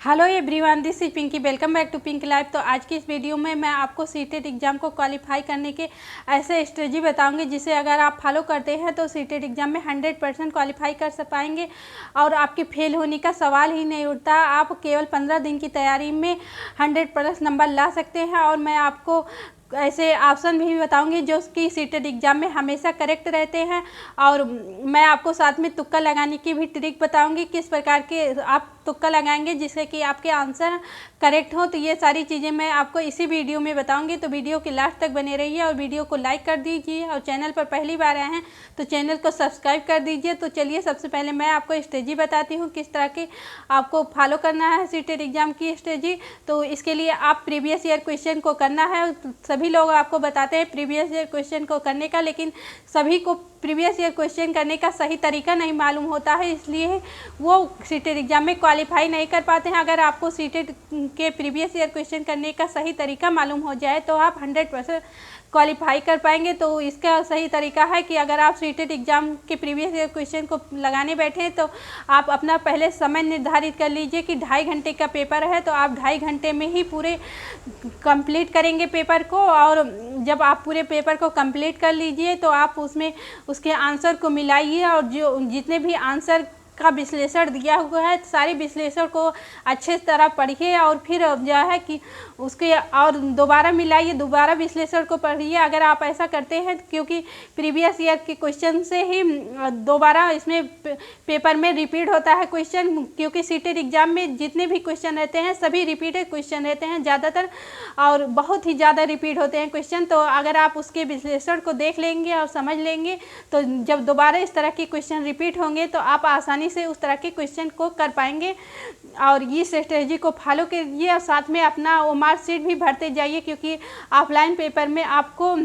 Hello everyone, this is Pinky. Welcome back to pink life. तो आज की इस वीडियो में मैं आपको सीटेट एग्ज़ाम को क्वालिफाई करने के ऐसे स्ट्रेटजी बताऊंगी जिसे अगर आप फॉलो करते हैं तो सीटेट एग्ज़ाम में 100% क्वालिफाई कर पाएंगे और आपके फेल होने का सवाल ही नहीं उठता। आप केवल 15 दिन की तैयारी में 100+ नंबर ला सकते हैं। और मैं आपको ऐसे ऑप्शन भी बताऊंगी जो कि सीटेट एग्ज़ाम में हमेशा करेक्ट रहते हैं। और मैं आपको साथ में तुक्का लगाने की भी ट्रिक बताऊंगी, किस प्रकार के आप तुक्का लगाएंगे जिससे कि आपके आंसर करेक्ट हो। तो ये सारी चीज़ें मैं आपको इसी वीडियो में बताऊंगी। तो वीडियो के लास्ट तक बने रहिए और वीडियो को लाइक कर दीजिए और चैनल पर पहली बार आए हैं तो चैनल को सब्सक्राइब कर दीजिए। तो चलिए सबसे पहले मैं आपको स्ट्रेटजी बताती हूँ किस तरह की आपको फॉलो करना है सीटेट एग्ज़ाम की स्ट्रेटजी। तो इसके लिए आप प्रीवियस ईयर क्वेश्चन को करना है। सभी लोग आपको बताते हैं प्रीवियस ईयर क्वेश्चन को करने का, लेकिन सभी को प्रीवियस ईयर क्वेश्चन करने का सही तरीका नहीं मालूम होता है, इसलिए वो सीटेट एग्ज़ाम में क्वालिफाई नहीं कर पाते हैं। अगर आपको सीटेट के प्रीवियस ईयर क्वेश्चन करने का सही तरीका मालूम हो जाए तो आप 100% क्वालिफाई कर पाएंगे। तो इसका सही तरीका है कि अगर आप सीटेट एग्ज़ाम के प्रीवियस ईयर क्वेश्चन को लगाने बैठे हैं तो आप अपना पहले समय निर्धारित कर लीजिए कि 2.5 घंटे का पेपर है, तो आप 2.5 घंटे में ही पूरे कंप्लीट करेंगे पेपर को। और जब आप पूरे पेपर को कंप्लीट कर लीजिए तो आप उसमें उसके आंसर को मिलाइए और जो जितने भी आंसर का विश्लेषण दिया हुआ है सारे विश्लेषण को अच्छे तरह पढ़िए और फिर जो है कि उसके और दोबारा मिलाइए, दोबारा विश्लेषण को पढ़िए। अगर आप ऐसा करते हैं, क्योंकि प्रीवियस ईयर के क्वेश्चन से ही दोबारा इसमें पेपर में रिपीट होता है क्वेश्चन, क्योंकि सीटेट एग्ज़ाम में जितने भी क्वेश्चन रहते हैं सभी रिपीटेड क्वेश्चन रहते हैं ज़्यादातर, और बहुत ही ज़्यादा रिपीट होते हैं क्वेश्चन। तो अगर आप उसके विश्लेषण को देख लेंगे और समझ लेंगे तो जब दोबारा इस तरह के क्वेश्चन रिपीट होंगे तो आप आसानी से उस तरह के क्वेश्चन को कर पाएंगे। और इस स्ट्रेटजी को फॉलो कीजिए और साथ में अपना वो मार्कशीट भी भरते जाइए, क्योंकि ऑफलाइन पेपर में आपको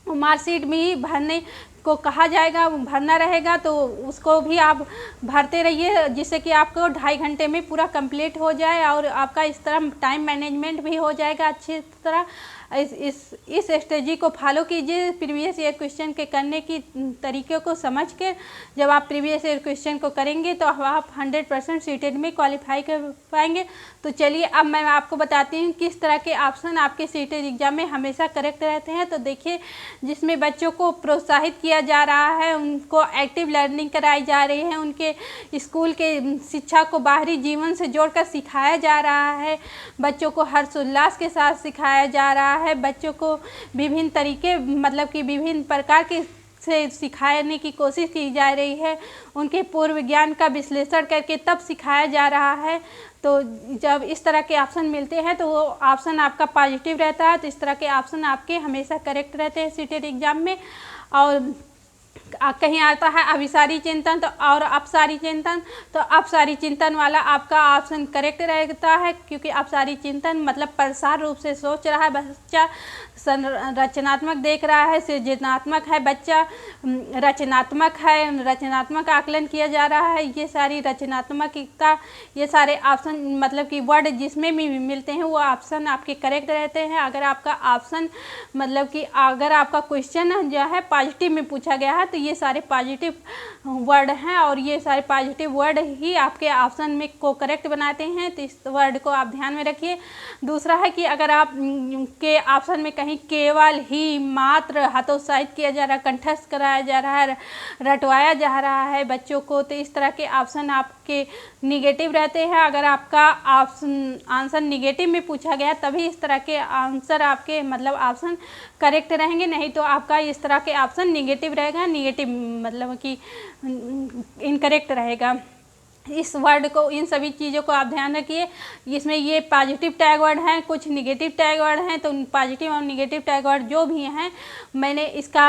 मार्कशीट भी भरने को कहा जाएगा, भरना रहेगा, तो उसको भी आप भरते रहिए जिससे कि आपको 2.5 घंटे में पूरा कंप्लीट हो जाए और आपका इस तरह टाइम मैनेजमेंट भी हो जाएगा अच्छी तरह। इस स्ट्रेटजी को फॉलो कीजिए प्रीवियस ईयर क्वेश्चन के करने की तरीके को समझ के। जब आप प्रीवियस ईयर क्वेश्चन को करेंगे तो आप 100% सीटेट में क्वालिफाई कर पाएंगे। तो चलिए अब मैं आपको बताती हूँ किस तरह के ऑप्शन आपके सीटेट एग्ज़ाम में हमेशा करेक्ट रहते हैं। तो देखिए, जिसमें बच्चों को प्रोत्साहित किया जा रहा है, उनको एक्टिव लर्निंग कराई जा रही है, उनके स्कूल के शिक्षा को बाहरी जीवन से जोड़कर सिखाया जा रहा है, बच्चों को हर्षोल्लास के साथ सिखाया जा रहा है, बच्चों को विभिन्न तरीके मतलब कि विभिन्न प्रकार के से सिखाने की कोशिश की जा रही है, उनके पूर्व ज्ञान का विश्लेषण करके तब सिखाया जा रहा है। तो जब इस तरह के ऑप्शन मिलते हैं तो वो ऑप्शन आपका पॉजिटिव रहता है। तो इस तरह के ऑप्शन आपके हमेशा करेक्ट रहते हैं सीटेट एग्ज़ाम में। और कहीं आता है अभिसारी चिंतन तो और अपसारी चिंतन, तो अपसारी चिंतन वाला आपका ऑप्शन करेक्ट रहता है, क्योंकि अपसारी चिंतन मतलब प्रसार रूप से सोच रहा है बच्चा, रचनात्मक देख रहा है, सृजनात्मक है बच्चा, रचनात्मक है, रचनात्मक आकलन किया जा रहा है। ये सारी रचनात्मकता, ये सारे ऑप्शन मतलब कि वर्ड जिसमें भी मिलते हैं वो ऑप्शन आपके करेक्ट रहते हैं। अगर आपका ऑप्शन मतलब कि अगर आपका क्वेश्चन जो है पॉजिटिव में पूछा गया है तो ये सारे पॉजिटिव वर्ड हैं और ये सारे पॉजिटिव वर्ड ही आपके ऑप्शन में को करेक्ट बनाते हैं। तो इस वर्ड को आप ध्यान में रखिए। दूसरा है कि अगर आप के ऑप्शन में कहीं केवल ही मात्र हतोत्साहित किया जा रहा है, कंठस्थ कराया जा रहा है, रटवाया जा रहा है बच्चों को, तो इस तरह के ऑप्शन आपके निगेटिव रहते हैं। अगर आपका ऑप्शन आंसर निगेटिव में पूछा गया तभी इस तरह के आंसर आपके मतलब ऑप्शन करेक्ट रहेंगे, नहीं तो आपका इस तरह के ऑप्शन निगेटिव रहेगा, निगेटिव मतलब कि इनकरेक्ट रहेगा। इस वर्ड को, इन सभी चीज़ों को आप ध्यान रखिए। इसमें ये पॉजिटिव टैग वर्ड हैं, कुछ निगेटिव टैग वर्ड हैं, तो पॉजिटिव और निगेटिव टैग वर्ड जो भी हैं मैंने इसका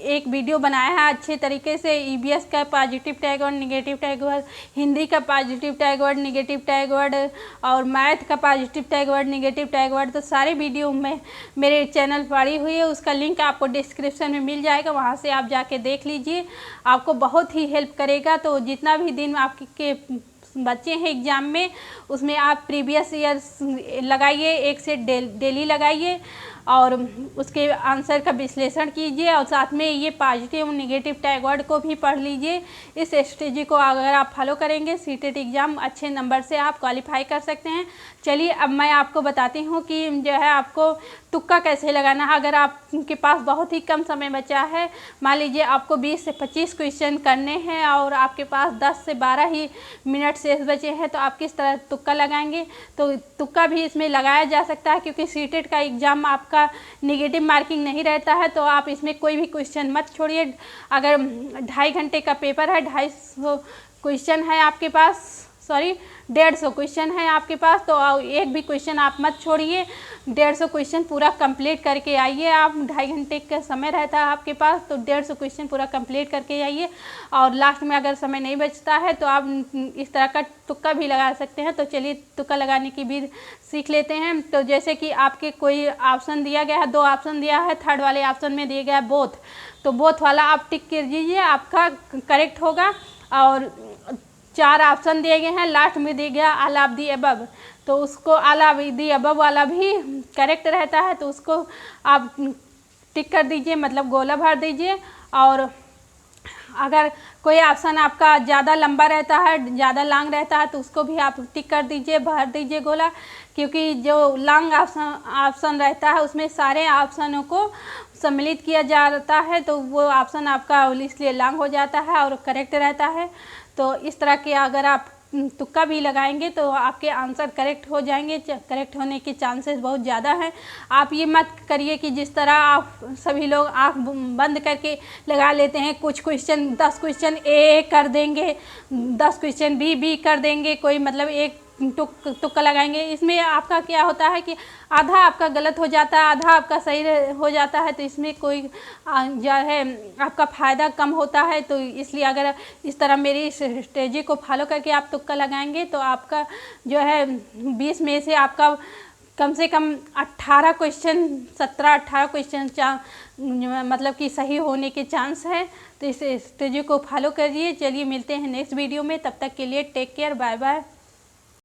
एक वीडियो बनाया है अच्छे तरीके से। ईवीएस का positive tag word, negative tag word, Hindi का positive tag word, negative tag word, और मैथ का positive tag word, negative tag word, तो सारे वीडियो में मेरे चैनल पड़ी हुई है, उसका लिंक आपको डिस्क्रिप्शन में मिल जाएगा, वहाँ से आप जाके देख लीजिए, आपको बहुत ही हेल्प करेगा। तो जितना भी दिन आपके बच्चे हैं एग्ज़ाम में उसमें आप प्रीवियस ईयर लगाइए, एक सेट डेली लगाइए और उसके आंसर का विश्लेषण कीजिए और साथ में ये पॉजिटिव और नेगेटिव टैग वर्ड को भी पढ़ लीजिए। इस स्ट्रेटजी को अगर आप फॉलो करेंगे सीटेट एग्ज़ाम अच्छे नंबर से आप क्वालिफाई कर सकते हैं। चलिए अब मैं आपको बताती हूँ कि जो है आपको तुक्का कैसे लगाना है। अगर आपके पास बहुत ही कम समय बचा है, मान लीजिए आपको 20 से 25 क्वेश्चन करने हैं और आपके पास 10 से 12 ही मिनट शेष बचे हैं, तो आप किस तरह तुक्का लगाएंगे। तो तुक्का भी इसमें लगाया जा सकता है क्योंकि सीटेट का एग्ज़ाम आपका नेगेटिव मार्किंग नहीं रहता है, तो आप इसमें कोई भी क्वेश्चन मत छोड़िए। अगर 2.5 घंटे का पेपर है, 250 क्वेश्चन है आपके पास, 150 क्वेश्चन है आपके पास, तो एक भी क्वेश्चन आप मत छोड़िए। 150 क्वेश्चन पूरा कंप्लीट करके आइए। आप 2.5 घंटे का समय रहता है आपके पास, तो 150 क्वेश्चन पूरा कंप्लीट करके आइए। और लास्ट में अगर समय नहीं बचता है तो आप इस तरह का तुक्का भी लगा सकते हैं। तो चलिए तुक्का लगाने की भी सीख लेते हैं। तो जैसे कि आपके कोई ऑप्शन दिया गया है, 2 ऑप्शन दिया है, थर्ड वाले ऑप्शन में दिया गया है बोथ, तो बोथ वाला आप टिक कर दीजिए, आपका करेक्ट होगा। और 4 ऑप्शन दिए गए हैं, लास्ट में दिया गया ऑल ऑफ दी अबव, तो उसको ऑल ऑफ दी अबव वाला भी करेक्ट रहता है, तो उसको आप टिक कर दीजिए, मतलब गोला भर दीजिए। और अगर कोई ऑप्शन आपका ज़्यादा लंबा रहता है, ज़्यादा लॉन्ग रहता है, तो उसको भी आप टिक कर दीजिए, भर दीजिए गोला। क्योंकि जो लॉन्ग ऑप्शन रहता है उसमें सारे ऑप्शनों को सम्मिलित किया जाता है, तो वो ऑप्शन आपका इसलिए लॉन्ग हो जाता है और करेक्ट रहता है। तो इस तरह के अगर आप तुक्का भी लगाएंगे तो आपके आंसर करेक्ट हो जाएंगे, करेक्ट होने के चांसेस बहुत ज़्यादा हैं। आप ये मत करिए कि जिस तरह आप सभी लोग आँख बंद करके लगा लेते हैं, कुछ क्वेश्चन 10 क्वेश्चन ए कर देंगे, 10 क्वेश्चन बी कर देंगे, कोई मतलब एक तुक्का लगाएंगे। इसमें आपका क्या होता है कि आधा आपका गलत हो जाता है, आधा आपका सही हो जाता है, तो इसमें कोई जो है आपका फ़ायदा कम होता है। तो इसलिए अगर इस तरह मेरी इस स्ट्रेटजी को फॉलो करके आप तुक्का लगाएंगे तो आपका जो है 20 में से आपका कम से कम 18 क्वेश्चन, 17-18 क्वेश्चन मतलब कि सही होने के चांस है। तो इस स्ट्रेटजी को फॉलो करिए। चलिए मिलते हैं नेक्स्ट वीडियो में, तब तक के लिए टेक केयर, बाय बाय।